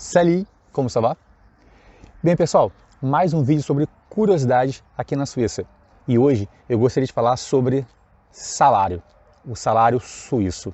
Salut, como ça va? Bem, pessoal, mais um vídeo sobre curiosidades aqui na Suíça. E hoje eu gostaria de falar sobre salário, o salário suíço.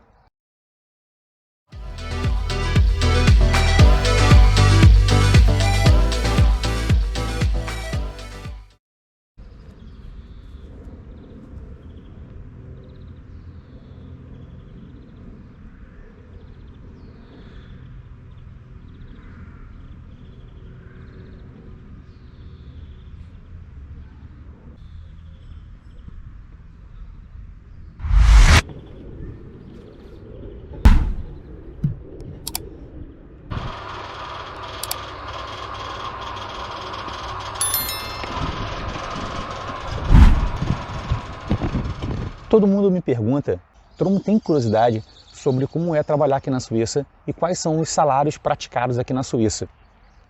Todo mundo me pergunta, todo mundo tem curiosidade sobre como é trabalhar aqui na Suíça e quais são os salários praticados aqui na Suíça.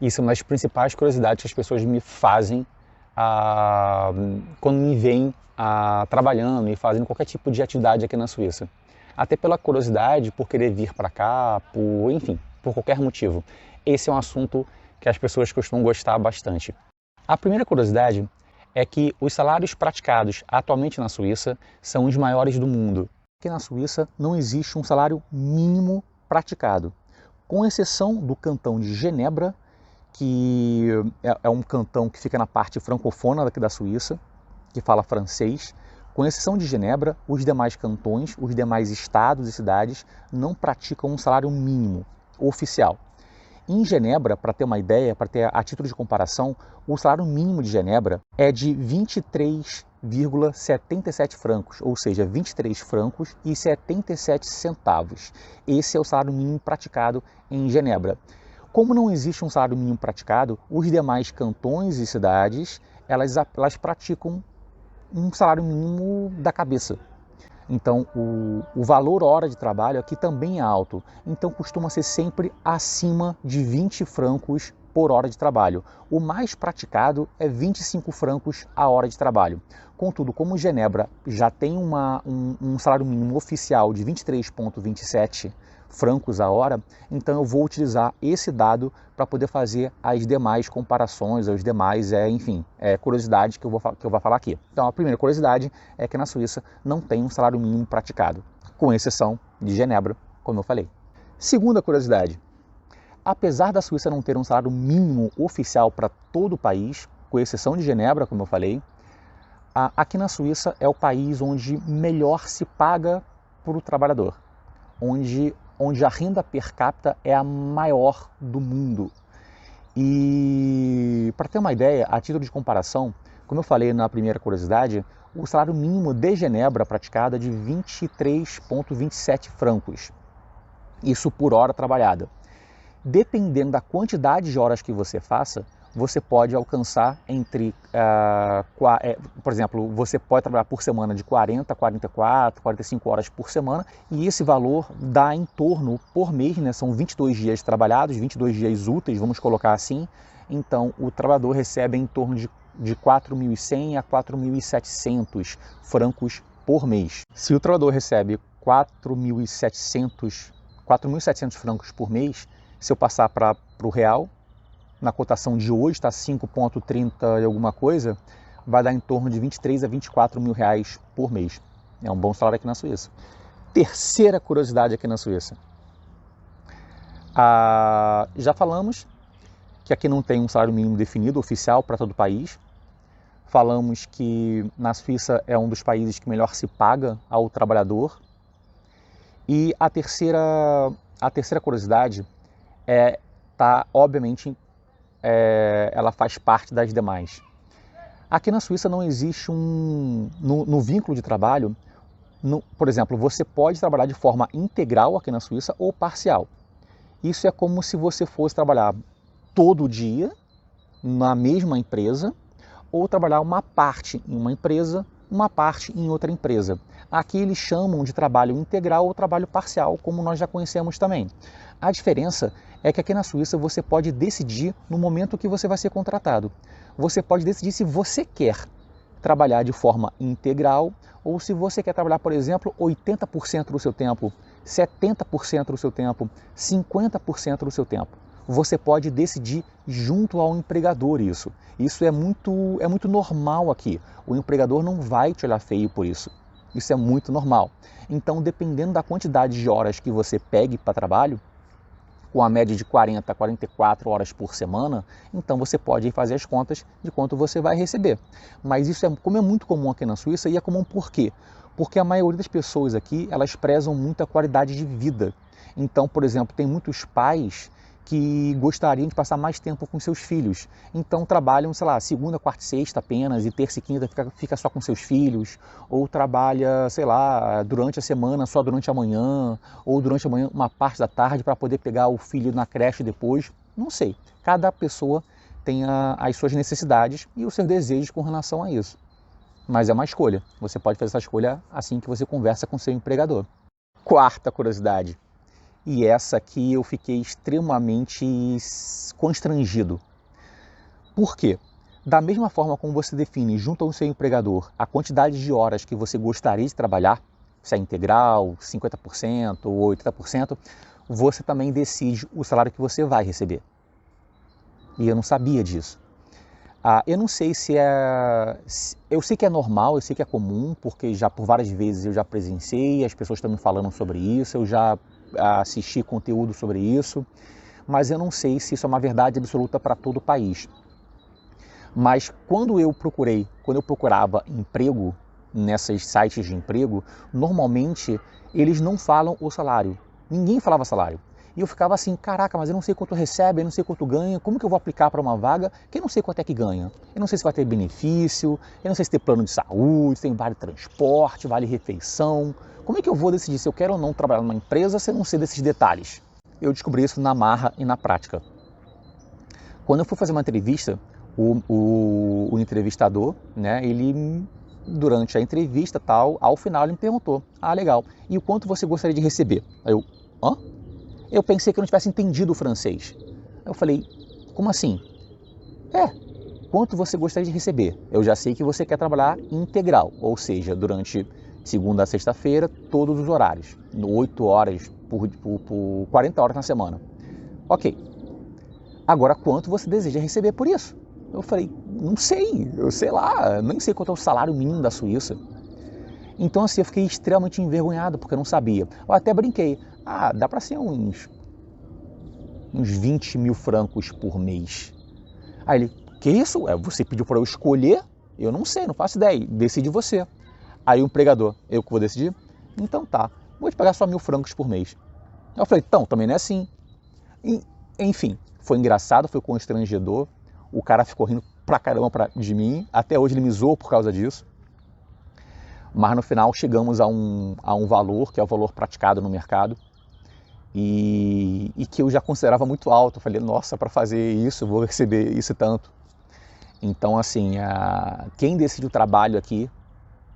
Isso é uma das principais curiosidades que as pessoas me fazem quando me veem trabalhando e fazendo qualquer tipo de atividade aqui na Suíça. Até pela curiosidade, por querer vir para cá, enfim, por qualquer motivo. Esse é um assunto que as pessoas costumam gostar bastante. A primeira curiosidade é que os salários praticados atualmente na Suíça são os maiores do mundo. Aqui na Suíça não existe um salário mínimo praticado, com exceção do cantão de Genebra, que é um cantão que fica na parte francofona daqui da Suíça, que fala francês. Com exceção de Genebra, os demais cantões, os demais estados e cidades não praticam um salário mínimo oficial. Em Genebra, para ter uma ideia, para ter a título de comparação, o salário mínimo de Genebra é de 23,77 francos, ou seja, 23 francos e 77 centavos. Esse é o salário mínimo praticado em Genebra. Como não existe um salário mínimo praticado, os demais cantões e cidades, elas praticam um salário mínimo da cabeça. Então, o valor hora de trabalho aqui também é alto, então costuma ser sempre acima de 20 francos por hora de trabalho. O mais praticado é 25 francos a hora de trabalho. Contudo, como Genebra já tem um salário mínimo oficial de 23,27 francos a hora, então eu vou utilizar esse dado para poder fazer as demais comparações, as demais, curiosidades que eu vou falar aqui. Então, a primeira curiosidade é que na Suíça não tem um salário mínimo praticado, com exceção de Genebra, como eu falei. Segunda curiosidade, apesar da Suíça não ter um salário mínimo oficial para todo o país, com exceção de Genebra, como eu falei, aqui na Suíça é o país onde melhor se paga para o trabalhador, onde a renda per capita é a maior do mundo. E para ter uma ideia, a título de comparação, como eu falei na primeira curiosidade, o salário mínimo de Genebra praticado é de 23,27 francos. Isso por hora trabalhada. Dependendo da quantidade de horas que você faça, você pode alcançar por exemplo, você pode trabalhar por semana de 40, 44, 45 horas por semana, e esse valor dá em torno, por mês, né, são 22 dias trabalhados, 22 dias úteis, vamos colocar assim, então o trabalhador recebe em torno de 4.100 a 4.700 francos por mês. Se o trabalhador recebe 4.700 francos por mês, se eu passar para o real, na cotação de hoje está 5,30 e alguma coisa, vai dar em torno de 23 a 24 mil reais por mês. É um bom salário aqui na Suíça. Terceira curiosidade aqui na Suíça. Já falamos que aqui não tem um salário mínimo definido, oficial, para todo o país. Falamos que na Suíça é um dos países que melhor se paga ao trabalhador. E a terceira curiosidade obviamente, ela faz parte das demais. Aqui na Suíça não existe no vínculo de trabalho, por exemplo, você pode trabalhar de forma integral aqui na Suíça ou parcial. Isso é como se você fosse trabalhar todo dia na mesma empresa ou trabalhar uma parte em uma empresa, uma parte em outra empresa. Aqui eles chamam de trabalho integral ou trabalho parcial, como nós já conhecemos também. A diferença é que aqui na Suíça você pode decidir no momento que você vai ser contratado. Você pode decidir se você quer trabalhar de forma integral ou se você quer trabalhar, por exemplo, 80% do seu tempo, 70% do seu tempo, 50% do seu tempo. você pode decidir junto ao empregador isso. Isso é muito normal aqui. O empregador não vai te olhar feio por isso. Isso é muito normal. Então, dependendo da quantidade de horas que você pegue para trabalho, com a média de 40 a 44 horas por semana, então você pode fazer as contas de quanto você vai receber. Mas isso como é muito comum aqui na Suíça, e é comum por quê? Porque a maioria das pessoas aqui, elas prezam muito a qualidade de vida. Então, por exemplo, tem muitos pais que gostariam de passar mais tempo com seus filhos. Então trabalham, sei lá, segunda, quarta e sexta apenas, e terça e quinta fica só com seus filhos, ou trabalha, sei lá, durante a semana só durante a manhã, ou durante a manhã uma parte da tarde para poder pegar o filho na creche depois. Não sei, cada pessoa tem as suas necessidades e os seus desejos com relação a isso. Mas é uma escolha, você pode fazer essa escolha assim que você conversa com seu empregador. Quarta curiosidade. E essa aqui eu fiquei extremamente constrangido. Por quê? Da mesma forma como você define junto ao seu empregador a quantidade de horas que você gostaria de trabalhar, se é integral, 50% ou 80%, você também decide o salário que você vai receber. E eu não sabia disso. Eu não sei se é... Eu sei que é normal, eu sei que é comum, porque já por várias vezes eu já presenciei, as pessoas estão me falando sobre isso, eu já assisti conteúdo sobre isso, mas eu não sei se isso é uma verdade absoluta para todo o país. Mas quando eu procurava emprego nesses sites de emprego, normalmente eles não falam o salário. Ninguém falava salário. E eu ficava assim, caraca, mas eu não sei quanto recebe, eu não sei quanto ganha, como que eu vou aplicar para uma vaga que eu não sei quanto é que ganha? Eu não sei se vai ter benefício, eu não sei se tem plano de saúde, se tem vale transporte, vale refeição. Como é que eu vou decidir se eu quero ou não trabalhar numa empresa se eu não sei desses detalhes? Eu descobri isso na marra e na prática. Quando eu fui fazer uma entrevista, o entrevistador, né, ele, durante a entrevista, ao final ele me perguntou, legal, e o quanto você gostaria de receber? Aí eu pensei que eu não tivesse entendido o francês. Eu falei, como assim? Quanto você gostaria de receber? Eu já sei que você quer trabalhar integral, ou seja, durante segunda a sexta-feira, todos os horários, 8 horas por 40 horas na semana. Ok. Agora, quanto você deseja receber por isso? Eu falei, não sei, eu sei lá, nem sei quanto é o salário mínimo da Suíça. Então, assim, eu fiquei extremamente envergonhado, porque eu não sabia. Eu até brinquei, dá para ser uns 20 mil francos por mês. Aí ele, que isso? Você pediu para eu escolher? Eu não sei, não faço ideia, decide você. Aí o empregador, eu que vou decidir? Então tá, vou te pagar só 1.000 francos por mês. Eu falei, então, também não é assim. Enfim, foi engraçado, foi constrangedor. O cara ficou rindo pra caramba de mim. Até hoje ele me zoou por causa disso. Mas no final chegamos a um valor, que é o valor praticado no mercado. E que eu já considerava muito alto. Eu falei, nossa, para fazer isso eu vou receber isso tanto. Então, assim, quem decide o trabalho aqui,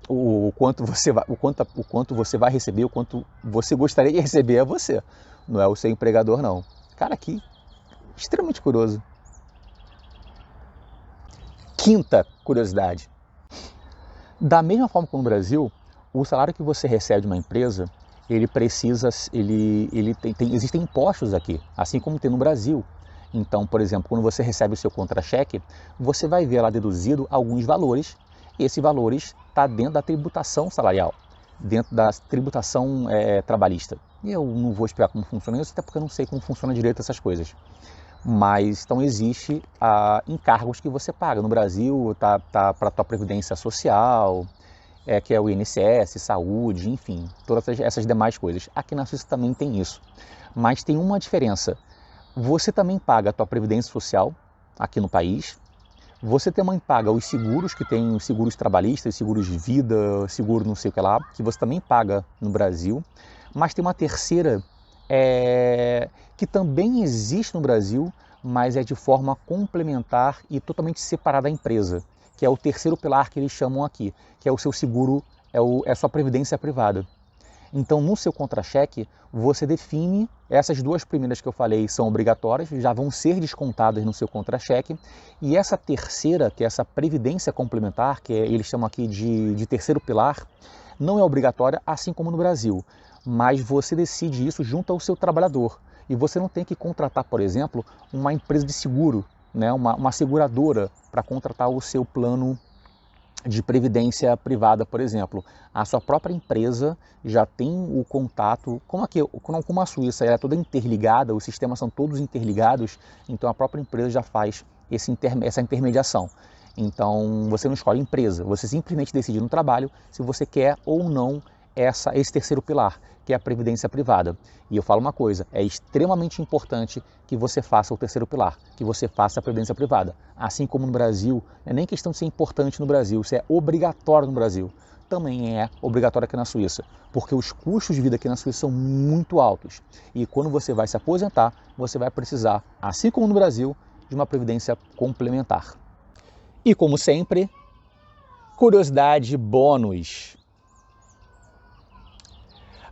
o quanto você vai receber, o quanto você gostaria de receber é você, não é o seu empregador não. Cara, aqui, extremamente curioso. Quinta curiosidade. Da mesma forma como no Brasil, o salário que você recebe de uma empresa, existem impostos aqui, assim como tem no Brasil. Então, por exemplo, quando você recebe o seu contra-cheque, você vai ver lá deduzido alguns valores, e esses valores está dentro da tributação salarial, dentro da tributação trabalhista. E eu não vou explicar como funciona isso, até porque eu não sei como funciona direito essas coisas. Mas então existe encargos que você paga. No Brasil tá para a tua previdência social, que é o INSS, saúde, enfim, todas essas demais coisas. Aqui na Suíça também tem isso. Mas tem uma diferença. Você também paga a tua previdência social aqui no país. Você também paga os seguros, que tem os seguros trabalhistas, seguros de vida, seguro não sei o que lá, que você também paga no Brasil. Mas tem uma terceira que também existe no Brasil, mas é de forma complementar e totalmente separada da empresa, que é o terceiro pilar que eles chamam aqui, que é o seu seguro, é a sua previdência privada. Então, no seu contra-cheque, você define, essas duas primeiras que eu falei são obrigatórias, já vão ser descontadas no seu contra-cheque, e essa terceira, que é essa previdência complementar, que eles chamam aqui de terceiro pilar, não é obrigatória, assim como no Brasil, mas você decide isso junto ao seu trabalhador. E você não tem que contratar, por exemplo, uma empresa de seguro, né, uma seguradora para contratar o seu plano de previdência privada, por exemplo. A sua própria empresa já tem o contato, como a Suíça ela é toda interligada, os sistemas são todos interligados, então a própria empresa já faz essa intermediação. Então você não escolhe empresa, você simplesmente decide no trabalho se você quer ou não esse terceiro pilar, que é a previdência privada. E eu falo uma coisa, é extremamente importante que você faça o terceiro pilar, que você faça a previdência privada. Assim como no Brasil, não é nem questão de ser importante no Brasil, isso é obrigatório no Brasil. Também é obrigatório aqui na Suíça, porque os custos de vida aqui na Suíça são muito altos. E quando você vai se aposentar, você vai precisar, assim como no Brasil, de uma previdência complementar. E como sempre, curiosidade bônus.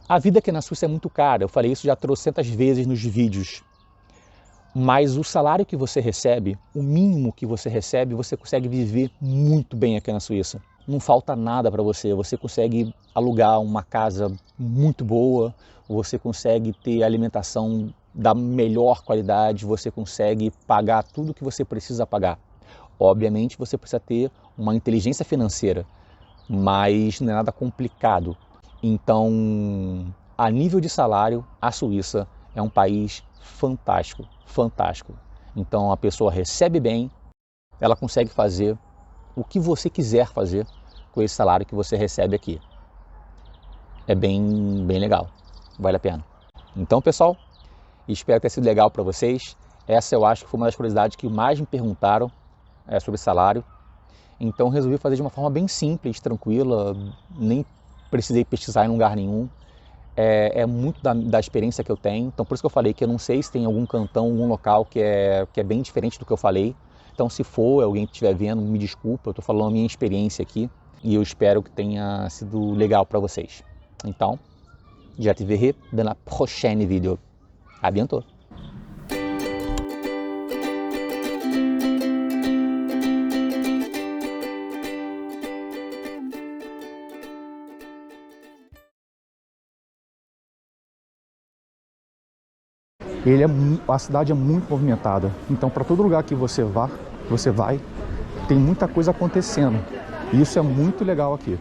A vida aqui na Suíça é muito cara, eu falei isso já trocentas vezes nos vídeos. Mas o salário que você recebe, o mínimo que você recebe, você consegue viver muito bem aqui na Suíça. Não falta nada para você, você consegue alugar uma casa muito boa, você consegue ter alimentação da melhor qualidade, você consegue pagar tudo que você precisa pagar. Obviamente você precisa ter uma inteligência financeira, mas não é nada complicado. Então, a nível de salário, a Suíça é um país fantástico, fantástico. Então, a pessoa recebe bem, ela consegue fazer o que você quiser fazer com esse salário que você recebe aqui. É bem legal, vale a pena. Então, pessoal, espero ter sido legal para vocês. Essa eu acho que foi uma das curiosidades que mais me perguntaram sobre salário. Então, resolvi fazer de uma forma bem simples, tranquila, nem precisei pesquisar em lugar nenhum, é muito da experiência que eu tenho, então por isso que eu falei que eu não sei se tem algum cantão, algum local que é bem diferente do que eu falei, então se for alguém que estiver vendo, me desculpa, eu estou falando a minha experiência aqui e eu espero que tenha sido legal para vocês. Então, já te verrai dans la prochaine vidéo. À bientôt! A cidade é muito movimentada, então para todo lugar que você vai, tem muita coisa acontecendo. E isso é muito legal aqui.